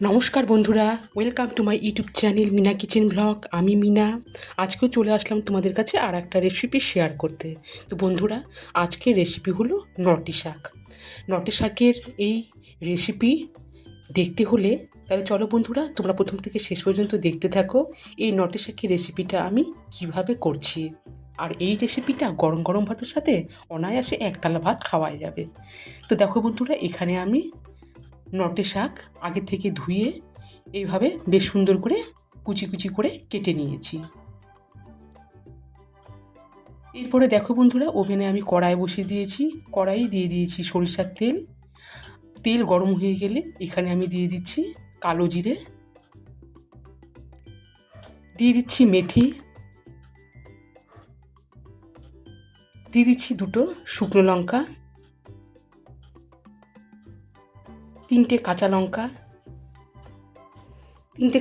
নমস্কার বন্ধুরা, welcome to my YouTube channel Mina kitchen blog. আমি মিনা। আজকেও চলে আসলাম তোমাদের কাছে আর একটা রেসিপি শেয়ার করতে। তো বন্ধুরা, আজকের রেসিপি হলো নটি শাক। নটি শাকের এই রেসিপি দেখতে হলে তাহলে চলো বন্ধুরা, তোমরা প্রথম থেকে শেষ পর্যন্ত দেখতে থাকো এই নটি শাকের রেসিপিটা আমি কিভাবে করছি। আর এই রেসিপিটা গরম গরম ভাতের সাথে অনায়াসে একতলা ভাত খাওয়াই যাবে। তো দেখো বন্ধুরা, এখানে আমি নটে শাক আগে থেকে ধুয়ে এইভাবে বেশ সুন্দর করে কুচি কুচি করে কেটে নিয়েছি। এরপরে দেখো বন্ধুরা, ওভেনে আমি কড়াই বসিয়ে দিয়েছি। কড়াই দিয়ে দিয়েছি সরিষার তেল। তেল গরম হয়ে গেলে এখানে আমি দিয়ে দিচ্ছি কালো জিরে, দিয়ে দিচ্ছি মেথি, দিয়ে দিচ্ছি দুটো শুকনো লঙ্কা, তিনটে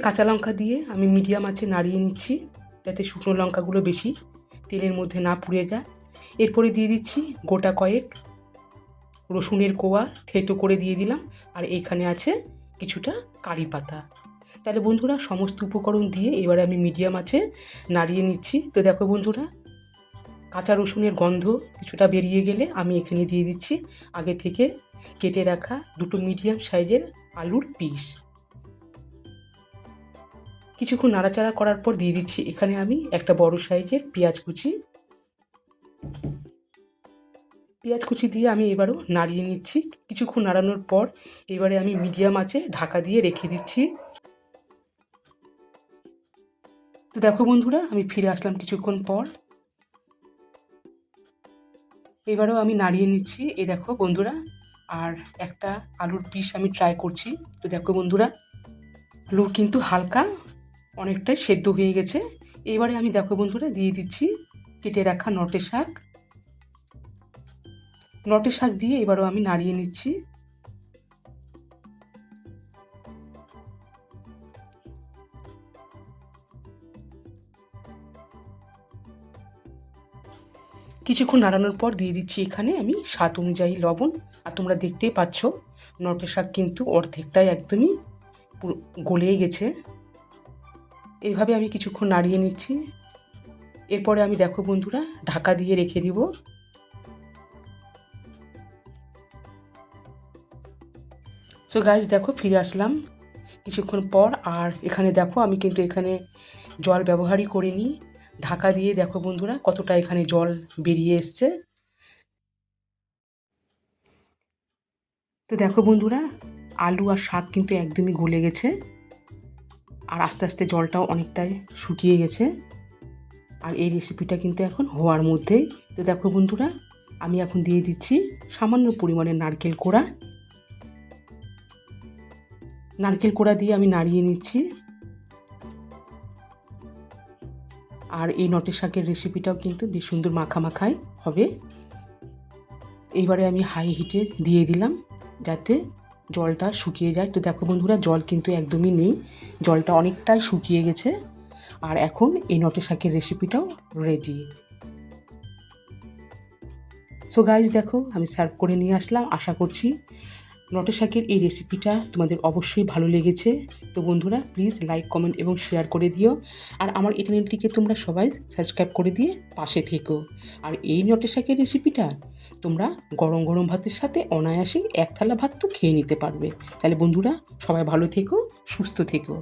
কাঁচা লঙ্কা দিয়ে আমি মিডিয়াম আঁচে নাড়িয়ে নিচ্ছি, যাতে শুকনো লঙ্কাগুলো বেশি তেলের মধ্যে না পুড়ে যায়। এরপরে দিয়ে দিচ্ছি গোটা কয়েক রসুনের কোয়া, থেতো করে দিয়ে দিলাম। আর এখানে আছে কিছুটা কারি পাতা। তাহলে বন্ধুরা, সমস্ত উপকরণ দিয়ে এবারে আমি মিডিয়াম আঁচে নাড়িয়ে নিচ্ছি। তো দেখো বন্ধুরা, কাঁচা রসুনের গন্ধ কিছুটা বেরিয়ে গেলে আমি এখানে দিয়ে দিচ্ছি আগে থেকে কেটে রাখা দুটো মিডিয়াম সাইজের আলুর পিস। কিছুক্ষণ নাড়াচাড়া করার পর দিয়ে দিচ্ছি এখানে আমি একটা বড় সাইজের পেঁয়াজ কুচি দিয়ে আমি এবারও নাড়িয়ে নিচ্ছি। কিছুক্ষণ নাড়ানোর পর এবারে আমি মিডিয়াম আঁচে ঢাকা দিয়ে রেখে দিচ্ছি। তো দেখো বন্ধুরা, আমি ফিরে আসলাম কিছুক্ষণ পর। এবারেও আমি নাড়িয়ে নিচ্ছি। এই দেখো বন্ধুরা, আর একটা আলুর পিস আমি ট্রাই করছি। তো দেখো বন্ধুরা, আলু কিন্তু হালকা অনেকটাই সেদ্ধ হয়ে গেছে। এবারে আমি দেখো বন্ধুরা দিয়ে দিচ্ছি কেটে রাখা নটে শাক দিয়ে এবারও আমি নাড়িয়ে নিচ্ছি। কিছুক্ষণ নাড়ানোর পর দিয়ে দিচ্ছি এখানে আমি স্বাদ অনুযায়ী লবণ। আর তোমরা দেখতেই পাচ্ছ নটে শাক কিন্তু অর্ধেকটাই একদমই পুরো গলেই গেছে। এইভাবে আমি কিছুক্ষণ নাড়িয়ে নিচ্ছি। এরপরে আমি দেখো বন্ধুরা ঢাকা দিয়ে রেখে দিব। সো গাইস, দেখো ফিরে আসলাম কিছুক্ষণ পর। আর এখানে দেখো আমি কিন্তু এখানে জল ব্যবহারই করিনি। ঢাকা দিয়ে দেখো বন্ধুরা কতটা এখানে জল বেরিয়ে এসছে। তো দেখো বন্ধুরা, আলু আর শাক কিন্তু একদমই গলে গেছে। আর আস্তে আস্তে জলটাও অনেকটাই শুকিয়ে গেছে। আর এই রেসিপিটা কিন্তু এখন হওয়ার মধ্যেই। তো দেখো বন্ধুরা, আমি এখন দিয়ে দিচ্ছি সামান্য পরিমাণে নারকেল কোড়া দিয়ে আমি নাড়িয়ে নিচ্ছি। আর এই নটে শাকের রেসিপিটাও কিন্তু বেশ সুন্দর মাখাই হবে। এইবারে আমি হাই হিটে দিয়ে দিলাম যাতে জলটা শুকিয়ে যায়। তো দেখো বন্ধুরা, জল কিন্তু একদমই নেই, জলটা অনেকটাই শুকিয়ে গেছে। আর এখন এই নটে শাকের রেসিপিটাও রেডি। সো গাইজ, দেখো আমি সার্ভ করে নিয়ে আসলাম। আশা করছি নটে শাকের এই রেসিপিটা তোমাদের অবশ্যই ভালো লেগেছে। তো বন্ধুরা, প্লিজ লাইক, কমেন্ট এবং শেয়ার করে দিও। আর আমার এই চ্যানেলটিকে তোমরা সবাই সাবস্ক্রাইব করে দিয়ে পাশে থেকো। আর এই নটে শাকের রেসিপিটা তোমরা গরম গরম ভাতের সাথে অনায়াসেই এক থালা ভাত তো খেয়ে নিতে পারবে। তাহলে বন্ধুরা, সবাই ভালো থেকো, সুস্থ থেকো।